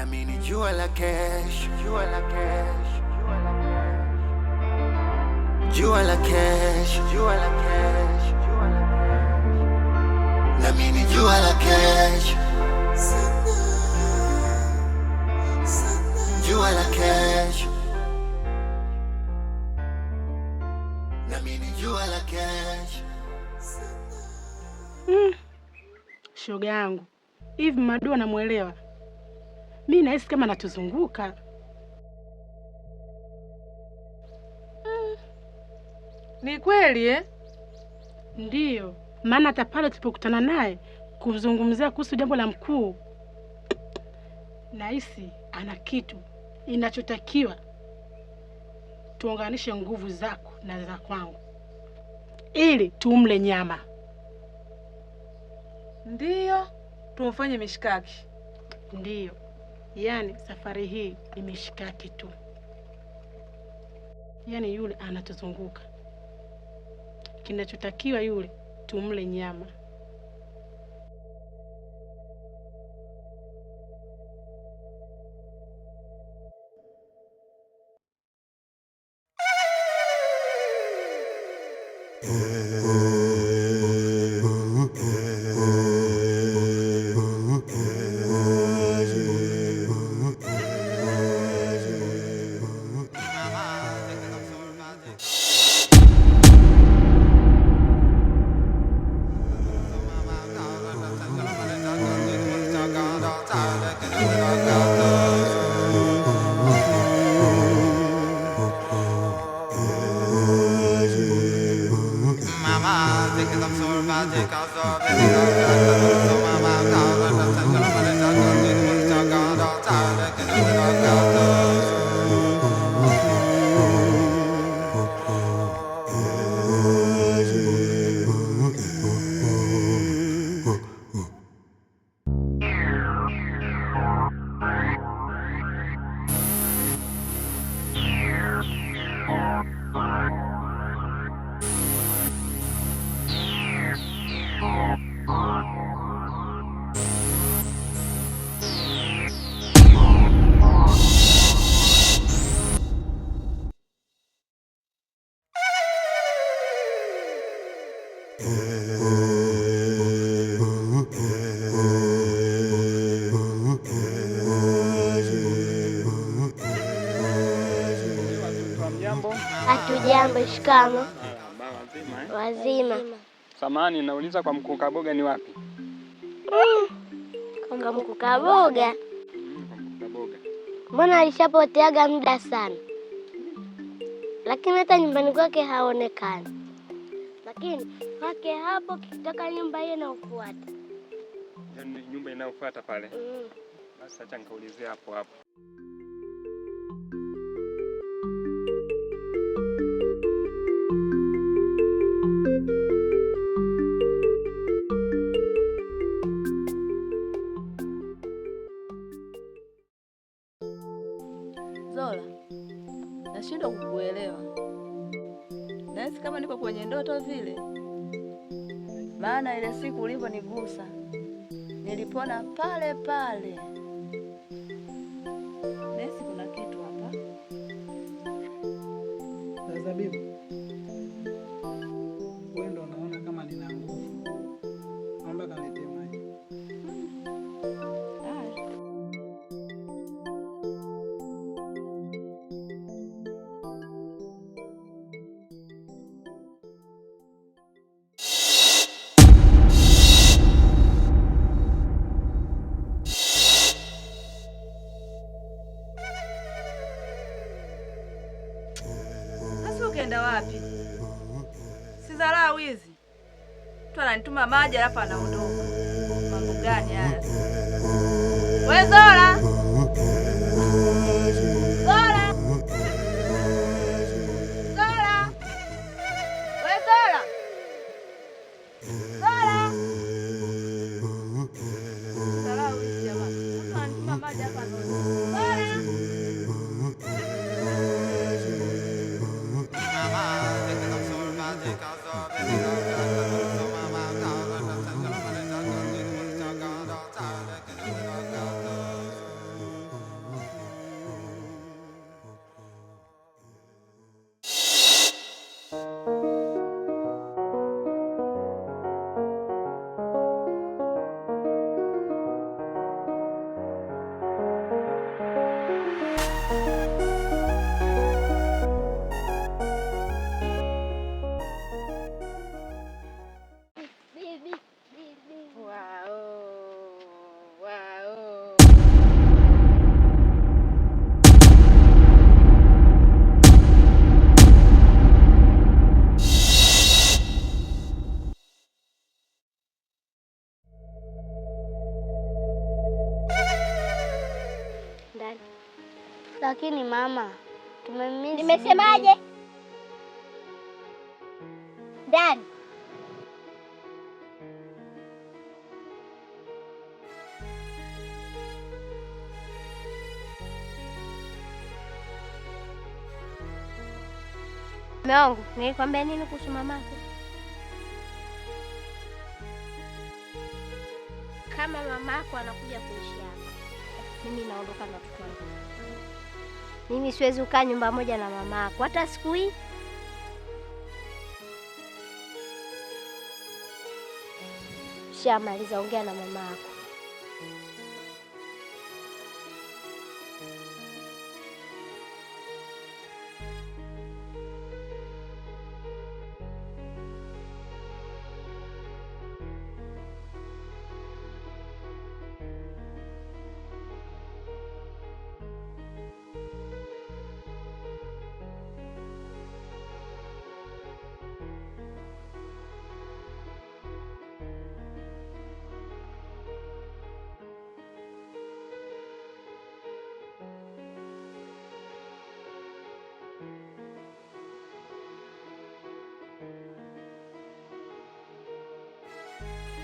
mimi jua la kesho, jua la kesho, jua la kesho, jua la kesho, jua la kesho, na mimi jua la kesho, jua la kesho, na mimi jua la kesho. Shoga yangu, hivi Madu anamuelewa? Mimi nahisi kama anatuzunguka. Ni kweli eh? Ndiyo, maana hata pale tulipokutana naye kuzungumzia kuhusu jambo la mkuu, nahisi ana kitu. Inachotakiwa tuunganishe nguvu zako na za kwangu ili tumle nyama. Ndiyo, tumfanye mishikaki. Ndiyo, yaani safari hii ni mishikaki tu. Yaani yule anatuzunguka, kinachotakiwa yule tumle nyama. Hatujambo. Shikamo. Wazima. Samahani, nauliza kwa mkuu Kaboga ni wapi? Kwa mkuu Kaboga? Kwa mkuu Kaboga. Mbona alishapoteaga muda sana, lakini hata nyumbani kwake haonekani. Lakini kwake hapo kitoka nyumba hiyo na ufuata. Yaani nyumba inayofuata pale? Basi acha nikaulizia hapo hapo. Zola, nashindwa kukuelewa. Nahisi kama niko kwenye ndoto vile. Maana ile siku ulivyonigusa nilipona pale pale. Nahisi kuna kitu hapa. Zabibu, wewe ndo unaona kama nina nguvu. Naomba kalete maji. Ukienda wapi? Si dharau hizi. Mtu ananituma maji alafu anaondoka. Mambo gani haya? Wewe Zola! Zola! Zola! Wewe Zola! Zola! Dharau hizi jamani. Mtu ananituma maji hapa anaondoka. Zola! Lakini mama, tumemisi. Nimesemaje? Ndani. Mume wangu, nilikwambia nini kuhusu mamako? Kama mamako anakuja kuishi hapa, mimi naondoka na watoto wangu. Mimi siwezi kukaa nyumba moja na mamako hata siku hii. Shamaliza, ongea na mamako.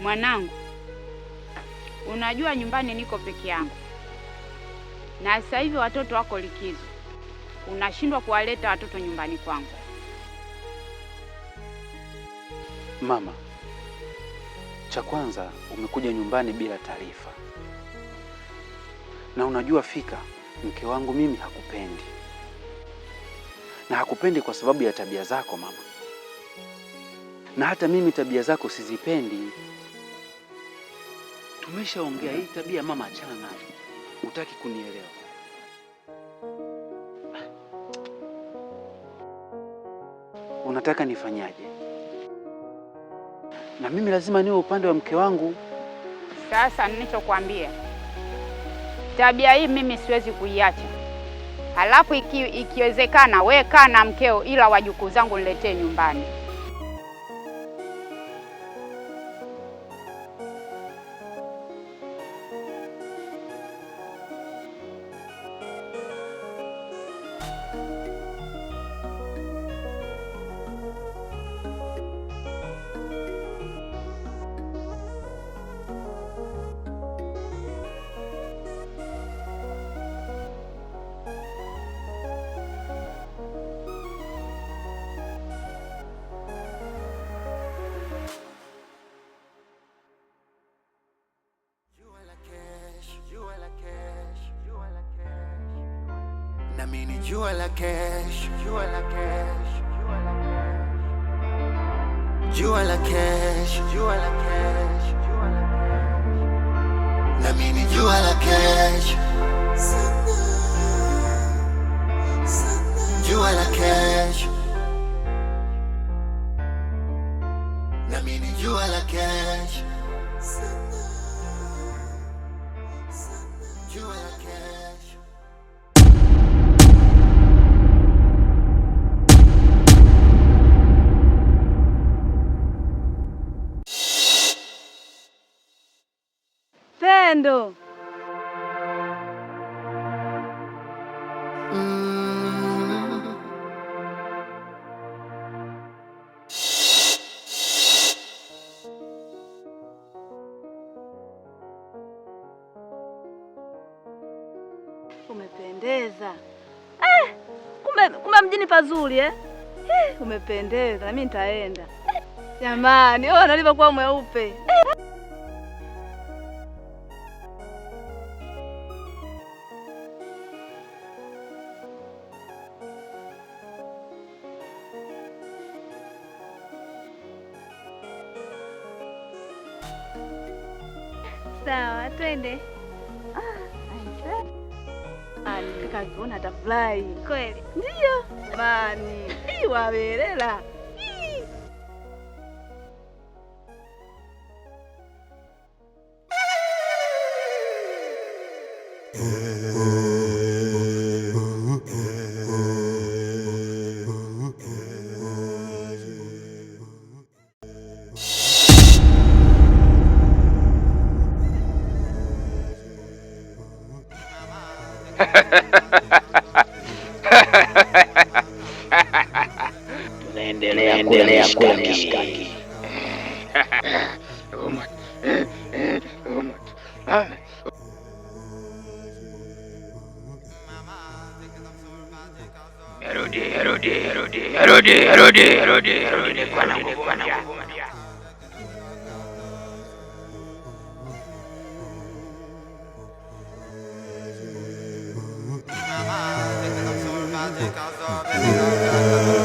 Mwanangu, unajua nyumbani niko peke yangu, na sasa hivi watoto wako likizo, unashindwa kuwaleta watoto nyumbani kwangu. Mama, cha kwanza umekuja nyumbani bila taarifa, na unajua fika mke wangu mimi hakupendi, na hakupendi kwa sababu ya tabia zako mama, na hata mimi tabia zako sizipendi. Tumeshaongea hii tabia mama, achana nayo. Hutaki kunielewa. Unataka nifanyaje? Na mimi lazima niwe upande wa mke wangu. Sasa ninachokuambia, tabia hii mimi siwezi kuiacha. Halafu ikiwezekana wewe kaa na mkeo, ila wajukuu zangu niletee nyumbani. Na mimi jua la cash, jua la cash, jua la cash, jua la cash, jua la cash. Na mimi jua la cash, jua la cash. Na mimi jua la cash, jua la cash. Pendo. Umependeza. Kumbe mjini pazuri eh? Umependeza, na mimi nitaenda. Jamani, ona alivyokuwa mweupe. Sawa, twende. Kaka akiona atafurahi. Kweli? Ndio. Mani, wabelela. Rudi kwa nguvu mpya. Mama,